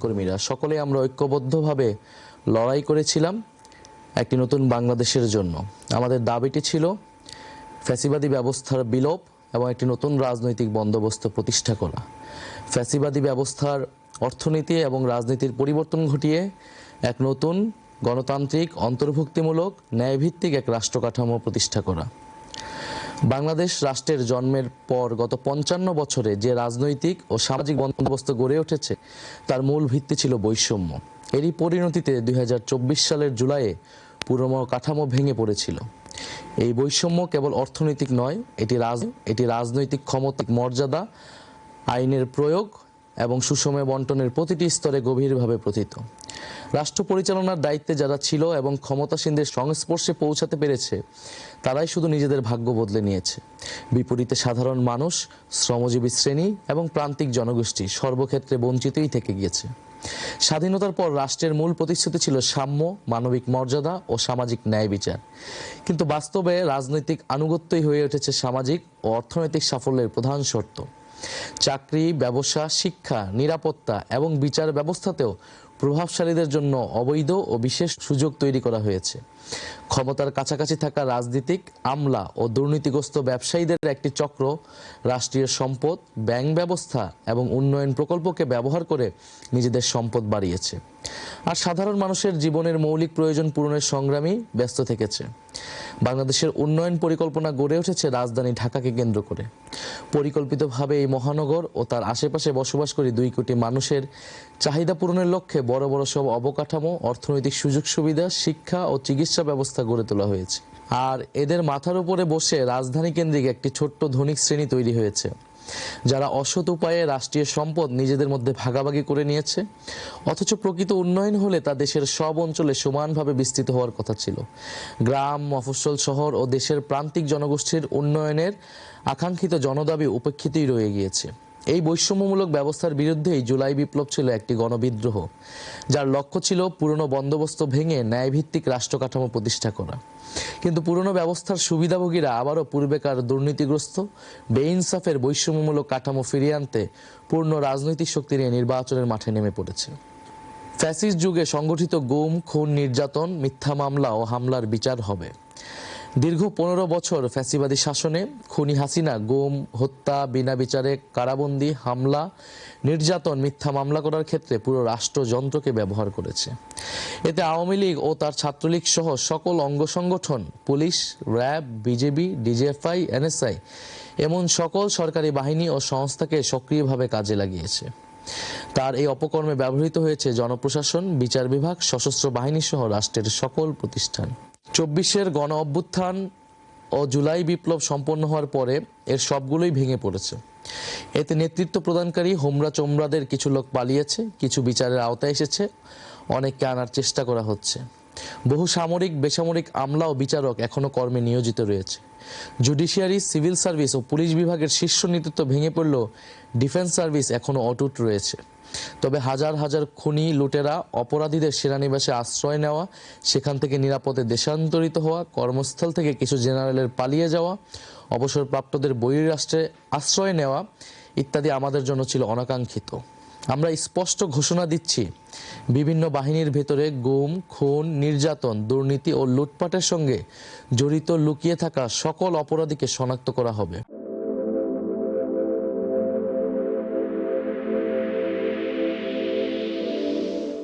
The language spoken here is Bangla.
কর্মীরা সকলে আমরা ঐক্যবদ্ধভাবে লড়াই করেছিলাম একটি নতুন বাংলাদেশের জন্য। আমাদের দাবিটি ছিল ফ্যাসিবাদী ব্যবস্থার বিলোপ এবং একটি নতুন রাজনৈতিক বন্দোবস্ত প্রতিষ্ঠা করা। ফ্যাসিবাদী ব্যবস্থার অর্থনীতি এবং রাজনীতির পরিবর্তন ঘটিয়ে এক নতুন গণতান্ত্রিক, অন্তর্ভুক্তিমূলক, ন্যায়ভিত্তিক এক রাষ্ট্র কাঠামো প্রতিষ্ঠা করা। বাংলাদেশ রাষ্ট্রের জন্মের পর গত ৫৫ বছরে যে রাজনৈতিক ও সামাজিক বন্দোবস্ত গড়ে উঠেছে তার মূল ভিত্তি ছিল বৈষম্য। এরই পরিণতিতে ২০২৪ সালের জুলাইয়ে পুরো কাঠামো ভেঙে পড়েছিল। এই বৈষম্য কেবল অর্থনৈতিক নয়, এটি রাজনৈতিক ক্ষমতার মর্যাদা, আইনের প্রয়োগ এবং সুষম বন্টনের প্রতিটি স্তরে গভীরভাবে প্রথিত। রাষ্ট্র পরিচালনার দায়িত্বে যারা ছিল এবং ক্ষমতাসীনদের সংস্পর্শে পৌঁছাতে পেরেছে তারাই শুধু নিজেদের ভাগ্য বদলে নিয়েছে। বিপরীতে সাধারণ মানুষ, শ্রমজীবী শ্রেণী এবং প্রান্তিক জনগোষ্ঠী সর্বক্ষেত্রে বঞ্চিতই থেকে গিয়েছে। স্বাধীনতার পর রাষ্ট্রের মূল প্রতিশ্রুতি ছিল সাম্য, মানবিক মর্যাদা ও সামাজিক ন্যায় বিচার। কিন্তু বাস্তবে রাজনৈতিক আনুগত্যই হয়ে উঠেছে সামাজিক ও অর্থনৈতিক সাফল্যের প্রধান শর্ত। চাকরি, ব্যবসা, শিক্ষা, নিরাপত্তা এবং বিচার ব্যবস্থাতেও প্রভাবশালীদের জন্য অবৈধ ও বিশেষ সুযোগ তৈরি করা হয়েছে। ক্ষমতার কাছাকাছি থাকা রাজনীতিক, আমলা ও দুর্নীতিগ্রস্ত ব্যবসায়ীদের একটি চক্র রাষ্ট্রীয় সম্পদ, ব্যাংক ব্যবস্থা এবং উন্নয়ন প্রকল্পকে ব্যবহার করে নিজেদের সম্পদ বাড়িয়েছে আর সাধারণ মানুষের জীবনের মৌলিক প্রয়োজন পূরণের সংগ্রামী ব্যস্ত থেকেছে। বাংলাদেশের উন্নয়ন পরিকল্পনা গড়ে উঠেছে রাজধানী ঢাকাকে কেন্দ্র করে। পরিকল্পিতভাবে এই মহানগর ও তার আশেপাশে বসবাসকারী ২ কোটি মানুষের চাহিদা পূরণের লক্ষ্যে বড় বড় সব অবকাঠামো, অর্থনৈতিক সুযোগ সুবিধা, শিক্ষা ও চিকিৎসা ব্যবস্থা গড়ে তোলা হয়েছে। আর এদের মাথার উপরে বসে রাজধানী কেন্দ্রিক একটি ছোট্ট ধনিক শ্রেণী তৈরি হয়েছে, যারা অসৎ উপায়ে রাষ্ট্রীয় সম্পদ নিজেদের মধ্যে ভাগাভাগি করে নিয়েছে। অথচ প্রকৃত উন্নয়ন হলে তা দেশের সব অঞ্চলে সমানভাবে বিস্তৃত হওয়ার কথা ছিল। গ্রাম, মফস্বল, শহর ও দেশের প্রান্তিক জনগোষ্ঠীর উন্নয়নের আকাঙ্ক্ষিত জনদাবি উপেক্ষিতই রয়ে গিয়েছে। এই বৈষম্যমূলক ব্যবস্থার বিরুদ্ধেই জুলাই বিপ্লব ছিল একটি গণবিদ্রোহ, যার লক্ষ্য ছিল পুরনো বন্দোবস্ত ভেঙে ন্যায়ভিত্তিক রাষ্ট্র কাঠামো প্রতিষ্ঠা করা। কিন্তু পুরনো ব্যবস্থার সুবিধাভোগীরা আবারও পূর্বেকার দুর্নীতিগ্রস্ত, বেইনসাফের বৈষম্যমূলক কাঠামো ফিরিয়ে আনতে পূর্ণ রাজনৈতিক শক্তি নিয়ে নির্বাচনের মাঠে নেমে পড়েছে। ফ্যাসিস্ট যুগে সংগঠিত গুম, খুন, নির্যাতন, মিথ্যা মামলা ও হামলার বিচার হবে। দীর্ঘ ১৫ বছর ফ্যাসিবাদী শাসনে খুনি হাসিনা গুম, হত্যা, বিনা বিচারে কারাবন্দী, হামলা, নির্যাতন, মিথ্যা মামলা করার ক্ষেত্রে পুরো রাষ্ট্রযন্ত্রকে ব্যবহার করেছে। এতে আওয়ামী লীগ ও তার ছাত্রলীগ সহ সকল অঙ্গ সংগঠন, police, RAB, BJP, DGFI, NSI এমন সকল সরকারি বাহিনী ও সংস্থাকে সক্রিয়ভাবে কাজে লাগিয়েছে। তার এই অপকর্মে ব্যবহৃত হয়েছে জনপ্রশাসন, বিচার বিভাগ, সশস্ত্র বাহিনী সহ রাষ্ট্রের সকল প্রতিষ্ঠান। ২৪-এর গণ অভ্যুত্থান ও জুলাই বিপ্লব সম্পন্ন হওয়ার পরে এর সবগুলোই ভেঙে পড়েছে। এতে নেতৃত্ব প্রদানকারী হোমরা চোমরাদের কিছু লোক পালিয়েছে, কিছু বিচারের আওতায় এসেছে, অনেককে আনার চেষ্টা করা হচ্ছে। বহু সামরিক, বেসামরিক আমলা ও বিচারক এখনো কর্মে নিয়োজিত রয়েছে। জুডিশিয়ারি, সিভিল সার্ভিস ও পুলিশ বিভাগের শীর্ষ নেতৃত্ব ভেঙে পড়লেও ডিফেন্স সার্ভিস এখনো অটুট রয়েছে। তবে হাজার হাজার খুনি, লুটেরা, অপরাধীদের সেনানিবাসে আশ্রয় নেওয়া, সেখান থেকে নিরাপদে দেশান্তরিত হওয়া, কর্মস্থল থেকে কিছু জেনারেলের পালিয়ে যাওয়া, অবসরপ্রাপ্তদের বহির্রাষ্ট্রে আশ্রয় নেওয়া ইত্যাদি আমাদের জন্য ছিল অনাকাঙ্ক্ষিত। আমরা স্পষ্ট ঘোষণা দিচ্ছি, বিভিন্ন বাহিনীর ভেতরে গুম, খুন, নির্যাতন, দুর্নীতি ও লুটপাটের সঙ্গে জড়িত লুকিয়ে থাকা সকল অপরাধীকে শনাক্ত করা হবে।